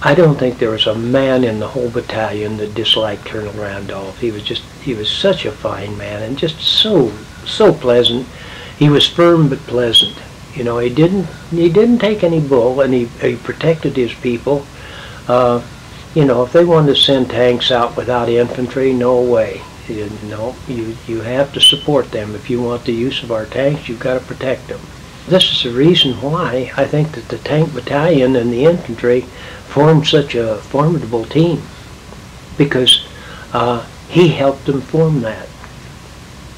I don't think there was a man in the whole battalion that disliked Colonel Randolph. He was such a fine man and just so pleasant. He was firm but pleasant. You know, he didn't take any bull, and he protected his people. You know, if they wanted to send tanks out without infantry, no way. No, you have to support them. If you want the use of our tanks, you've got to protect them. This is the reason why I think that the Tank Battalion and the infantry formed such a formidable team, because he helped them form that.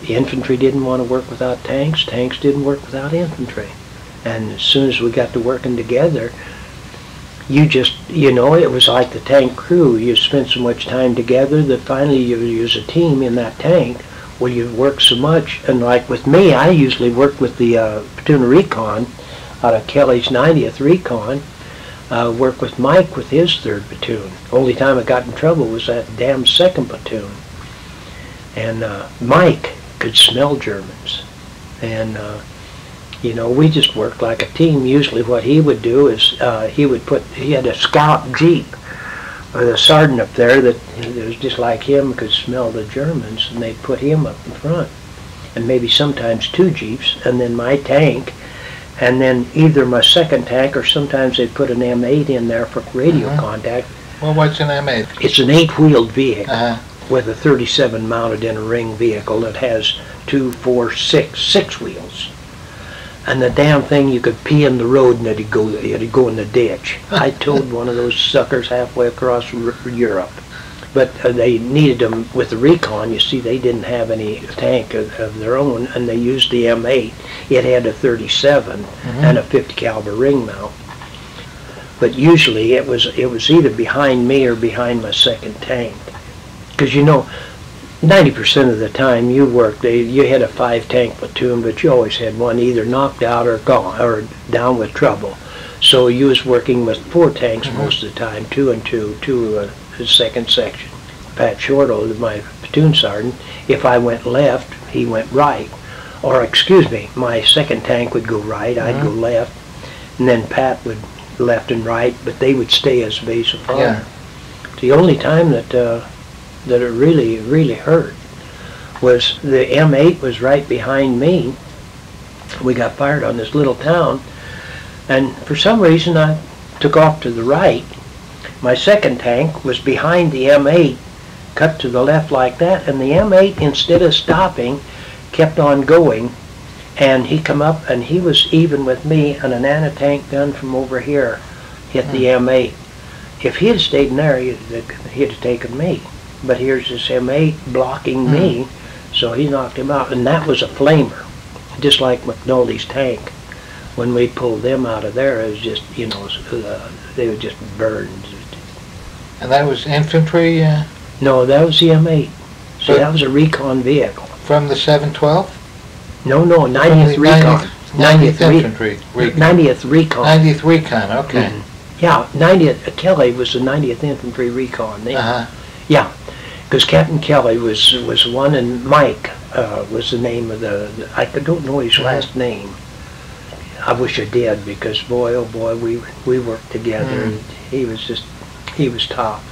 The infantry didn't want to work without tanks, tanks didn't work without infantry. And as soon as we got to working together, you know, it was like the tank crew. You spent so much time together that finally you was a team in that tank. Well, you work so much, and like with me, I usually worked with the platoon of recon out of Kelly's 90th Recon. Worked with Mike with his 3rd platoon. Only time I got in trouble was that damn 2nd platoon. And Mike could smell Germans, and you know, we just worked like a team. Usually what he would do is he had a scout jeep with a sergeant up there that was just like him, could smell the Germans, and they'd put him up in front, and maybe sometimes 2 jeeps, and then my tank, and then either my 2nd tank, or sometimes they'd put an M8 in there for radio contact. Well, what's an M8? It's an 8-wheeled vehicle with a 37 mounted in a ring vehicle that has 2, 4, 6 wheels. And the damn thing, you could pee in the road and it'd go in the ditch. I towed one of those suckers halfway across Europe. But they needed them with the recon. You see, they didn't have any tank of their own, and they used the M8. It had a 37 and a 50 caliber ring mount. But usually it was either behind me or behind my 2nd tank. Because, you know, 90% of the time you worked, you had a 5-tank platoon, but you always had one either knocked out or gone or down with trouble. So you was working with 4 tanks most of the time, 2 and 2, the 2nd section. Pat Shorto, my platoon sergeant, if I went left, he went right. Or excuse me, my 2nd tank would go right, I'd go left, and then Pat would left and right, but they would stay as base of fire. Yeah. The only time that it really hurt was the M8 was right behind me. We got fired on this little town, and for some reason I took off to the right. My 2nd tank was behind the M8, cut to the left like that, and the M8, instead of stopping, kept on going, and he come up and he was even with me, and an anti-tank gun from over here hit the M8. If he had stayed in there, he'd have taken me. But here's this M8 blocking me, so he knocked him out, and that was a flamer, just like McNulty's tank. When we pulled them out of there, it was just, you know, they were just burned. And that was infantry? No, that was the M8. So that was a recon vehicle. From the 712? No, 90th Recon. 90th Infantry Recon. 90th Recon. 90th Recon, okay. Yeah, 90th, Kelly was the 90th Infantry Recon then. Yeah, because Captain Kelly was one, and Mike was the name of I don't know his last name. I wish I did, because boy, oh boy, we worked together, and he was tough.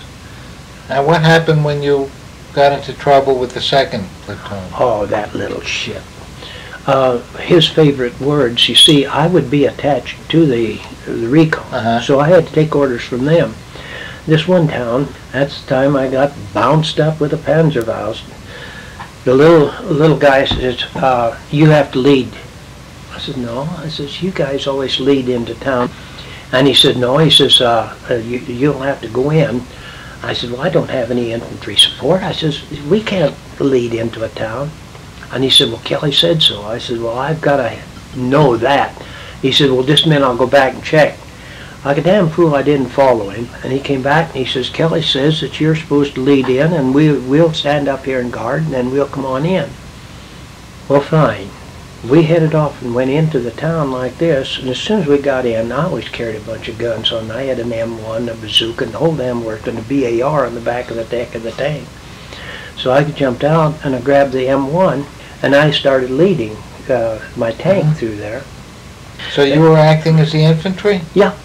Now what happened when you got into trouble with the 2nd platoon? Oh, that little shit. His favorite words, you see, I would be attached to the recon, so I had to take orders from them. This one town, that's the time I got bounced up with a Panzerfaust. The little guy says, you have to lead. I said, no. I says, you guys always lead into town. And he said, no. He says, you don't have to go in. I said, well, I don't have any infantry support. I says, we can't lead into a town. And he said, well, Kelly said so. I said, well, I've got to know that. He said, well, just a minute, I'll go back and check. Like a damn fool, I didn't follow him. And he came back and he says, Kelly says that you're supposed to lead in, and we'll stand up here and guard, and then we'll come on in. Well, fine. We headed off and went into the town like this, and as soon as we got in, I always carried a bunch of guns on. I had an M1, a bazooka, and the whole damn worked, and a BAR on the back of the deck of the tank. So I jumped out and I grabbed the M1, and I started leading my tank through there. So you were acting as the infantry? Yeah.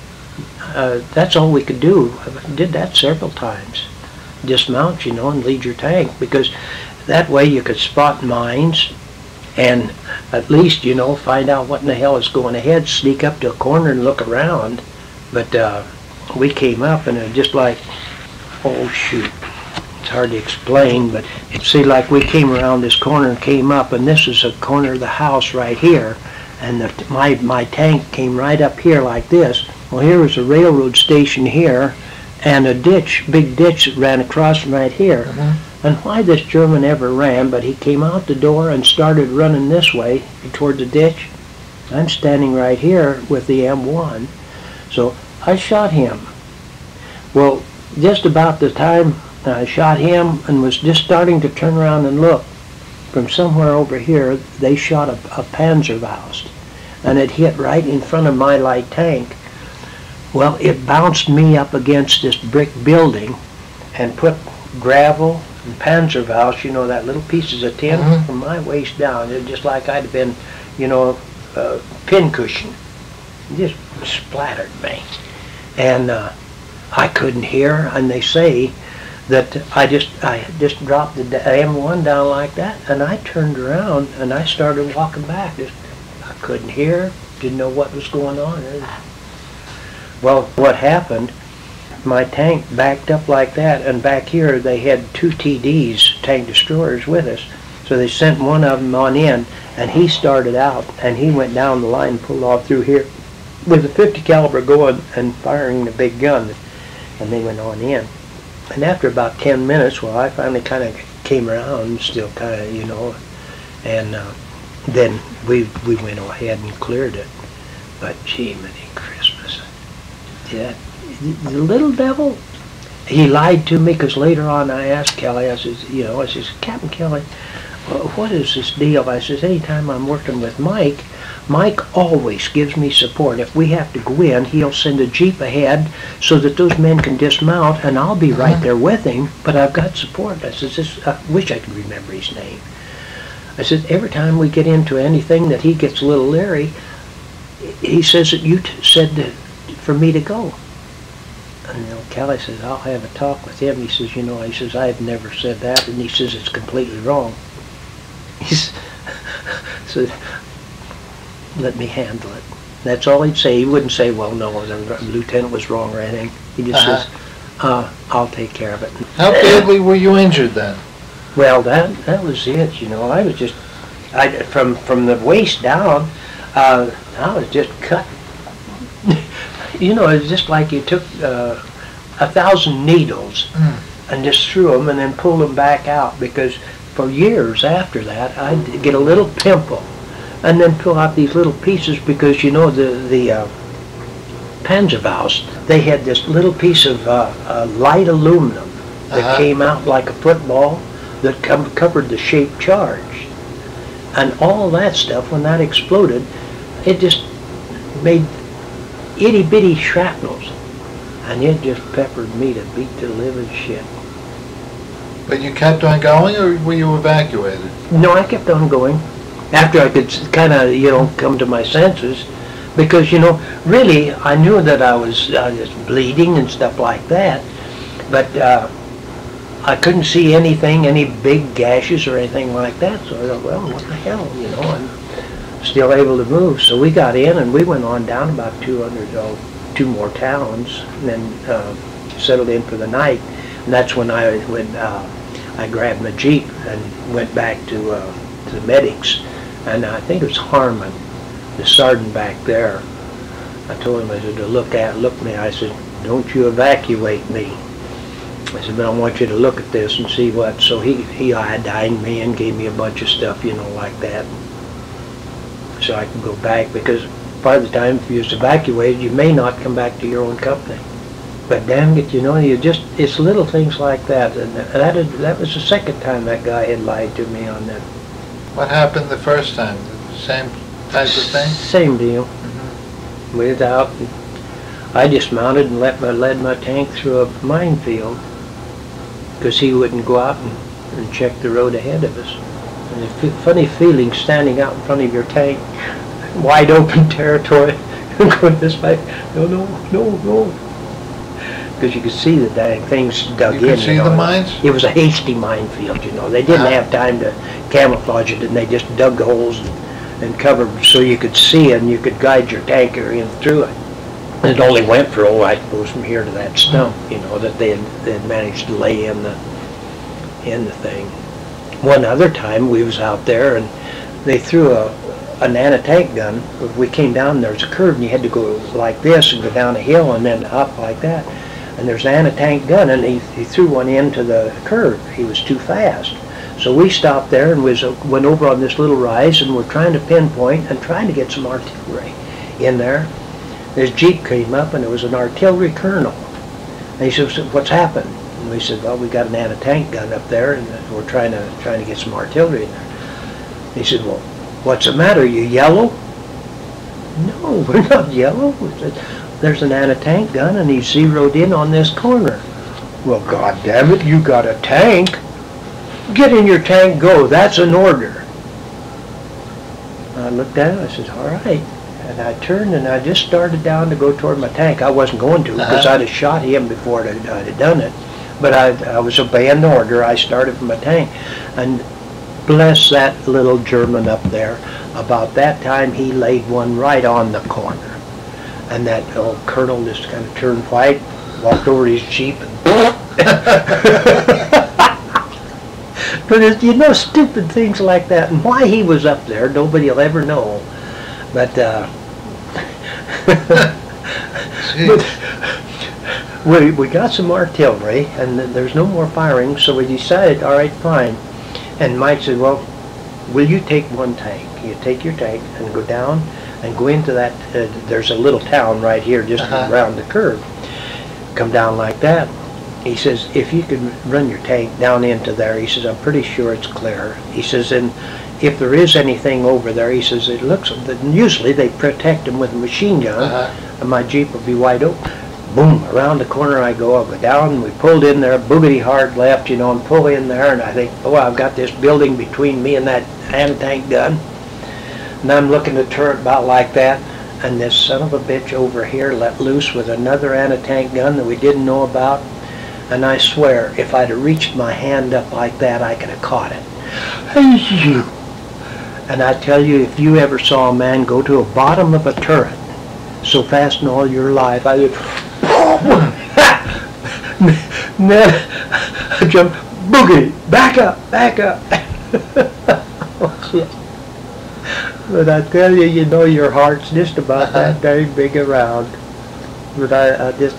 that's all we could do. I did that several times. Dismount, you know, and lead your tank, because that way you could spot mines and at least, you know, find out what in the hell is going ahead, sneak up to a corner and look around. But we came up and it was just like, oh shoot, it's hard to explain, but it seemed like we came around this corner and came up, and this is a corner of the house right here, and my tank came right up here like this. Well, here was a railroad station here, and a ditch, big ditch that ran across from right here. And why this German ever ran, but he came out the door and started running this way toward the ditch. I'm standing right here with the M1. So I shot him. Well, just about the time I shot him and was just starting to turn around and look, from somewhere over here, they shot a Panzerfaust, and it hit right in front of my light tank. Well, it bounced me up against this brick building and put gravel and Panzerfaust, you know, that little pieces of tin from my waist down. It was just like I'd been, you know, pincushion. It just splattered me. And I couldn't hear, and they say that I just dropped the M1 down like that, and I turned around and I started walking back. I couldn't hear, didn't know what was going on. Well, what happened, my tank backed up like that, and back here they had 2 TDs, tank destroyers, with us. So they sent one of them on in, and he started out, and he went down the line and pulled off through here with a 50 caliber going and firing the big gun, and they went on in. And after about 10 minutes, well, I finally kind of came around, still kind of, you know, and then we went ahead and cleared it. But gee, many Christmas. Yeah, the little devil, he lied to me, because later on I asked Kelly, I says, you know, I says, Captain Kelly, what is this deal? I says, anytime I'm working with Mike always gives me support. If we have to go in, he'll send a jeep ahead so that those men can dismount, and I'll be right there with him, but I've got support. I says, I wish I could remember his name. I said, every time we get into anything that he gets a little leery, he says that you said for me to go. And you know, Kelly says, I'll have a talk with him. He says, you know, he says, I've never said that, and he says it's completely wrong. He's so let me handle it. That's all he'd say. He wouldn't say, well, no, the lieutenant was wrong or anything. He just says, I'll take care of it. How badly were you injured then? Well, that was it, you know. I was just, from the waist down, I was just cut. You know, it's just like you took 1,000 needles and just threw them and then pulled them back out, because for years after that, I'd get a little pimple and then pull out these little pieces, because, you know, the Panzerfaust, they had this little piece of light aluminum that came out like a football that covered the shaped charge. And all that stuff, when that exploded, it just made itty-bitty shrapnels, and it just peppered me to beat the living shit. But you kept on going, or were you evacuated? No, I kept on going after I could kind of, you know, come to my senses, because, you know, really I knew that I was just bleeding and stuff like that, but I couldn't see anything, any big gashes or anything like that. So I thought, well, what the hell, you know, I'm still able to move. So we got in and we went on down about 2 more towns, and then settled in for the night. And that's when I grabbed my Jeep and went back to the medics. And I think it was Harmon, the sergeant back there. I told him, I said, to look me. I said, don't you evacuate me. I said, but I want you to look at this and see what. So he iodined me and gave me a bunch of stuff, you know, like that, so I could go back, because by the time if you was evacuated, you may not come back to your own company. But damn it, you know, it's little things like that. And that was the second time that guy had lied to me on that. What happened the first time? The same type of thing? Same deal. Without, I dismounted and led my tank through a minefield, because he wouldn't go out and check the road ahead of us. And a funny feeling standing out in front of your tank, wide open territory, going this way. No, no, no, no. Because you could see the dang things dug in. You could see the mines? It was a hasty minefield, you know. They didn't have time to camouflage it, and they just dug the holes and covered so you could see and you could guide your tanker in through it. It only went for, I suppose, from here to that stump, you know, that they had managed to lay in the thing. One other time we was out there and they threw an anti-tank gun. We came down, there was a curve and you had to go like this and go down a hill and then up like that. And there's an anti-tank gun and he threw one into the curve. He was too fast. So we stopped there and went over on this little rise and we're trying to pinpoint and trying to get some artillery in there. This Jeep came up and it was an artillery colonel. And he said, what's happened? And we said, well, we got an anti-tank gun up there and we're trying to get some artillery in there. He said, well, what's the matter? Are you yellow? No, we're not yellow. We said, there's an anti-tank gun and he's zeroed in on this corner. Well, God damn it, you got a tank. Get in your tank, go. That's an order. I looked at it, I said, all right. And I turned and I just started down to go toward my tank. I wasn't going to because I'd have shot him before I'd have done it. But I was obeying the order. I started from my tank. And bless that little German up there, about that time he laid one right on the corner. And that old colonel just kind of turned white, walked over his Jeep and but you know, stupid things like that. And why he was up there, nobody will ever know. But, but we got some artillery, and there's no more firing, so we decided, all right, fine. And Mike said, well, will you take one tank? You take your tank and go down and go into that, there's a little town right here just around the curve. Come down like that. He says, if you could run your tank down into there, he says, I'm pretty sure it's clear. He says, and if there is anything over there, he says, it looks, usually they protect them with a machine gun, and my Jeep will be wide open. Boom, around the corner I go, I'll go down, we pulled in there, boogity hard left, you know, and pull in there, and I think, oh, I've got this building between me and that anti-tank gun. And I'm looking to turn it about like that, and this son of a bitch over here let loose with another anti-tank gun that we didn't know about. And I swear, if I'd have reached my hand up like that, I could have caught it. And I tell you, if you ever saw a man go to the bottom of a turret so fast in all your life, I would then I jump, boogie, back up, back up. Oh, shit. But I tell you, you know, your heart's just about that dang big around. But I just,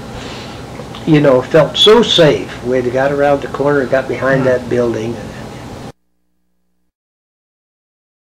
you know, felt so safe. We got around the corner, got behind that building,